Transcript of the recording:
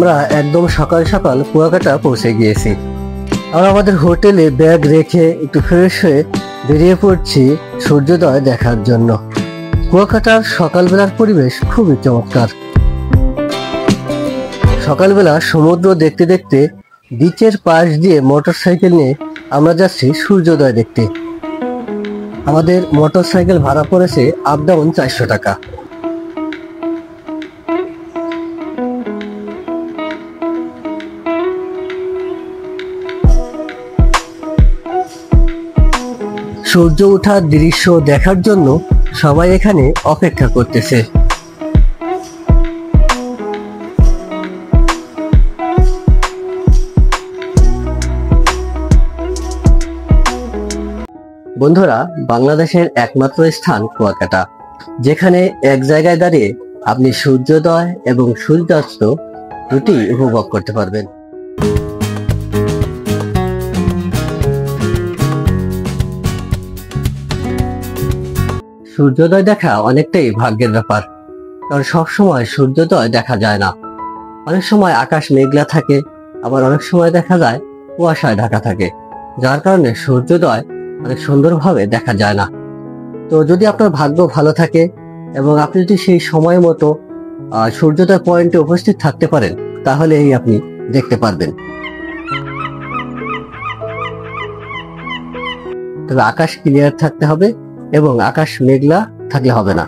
আমরা একদম সকাল সকাল কুয়াকাটা পৌঁছে গিয়েছি। আমরা আমাদের হোটেলে ব্যাগ রেখে একটু ফ্রেশ হয়ে বেরিয়ে পড়ছি সূর্যোদয় দেখার জন্য। কুয়াকাটার সকালবেলার পরিবেশ খুবই চমৎকার। সকালবেলা সমুদ্র দেখতে দেখতে বিচের পাশ দিয়ে মোটরসাইকেল নিয়ে আমরা যাচ্ছি সূর্যোদয় দেখতে। আমাদের মোটরসাইকেল ভাড়া পড়েছে আপ ডাউন 400 টাকা। সূর্য ওঠার দৃশ্য দেখার জন্য সবাই এখানে অপেক্ষা করতেছে। বন্ধুরা, বাংলাদেশের একমাত্র স্থান কুয়াকাটা, যেখানে এক জায়গায় দাঁড়িয়ে আপনি সূর্যোদয় এবং সূর্যাস্ত দুটি উপভোগ করতে পারবেন। সূর্যোদয় দেখা অনেকটাই ভাগ্যের ব্যাপার, কারণ সবসময় সূর্যোদয় দেখা যায় না। অনেক সময় আকাশ মেঘলা থাকে, আবার অনেক সময় দেখা যায় কুয়াশায় ঢাকা থাকে, যার কারণে সূর্যোদয় অনেক সুন্দরভাবে দেখা যায় না। তো যদি আপনার ভাগ্য ভালো থাকে এবং আপনি যদি সেই সময় মতো সূর্যোদয় পয়েন্টে উপস্থিত থাকতে পারেন, তাহলেই আপনি দেখতে পারবেন। তবে আকাশ ক্লিয়ার থাকতে হবে এবং আকাশ মেঘলা থাকলে হবে না।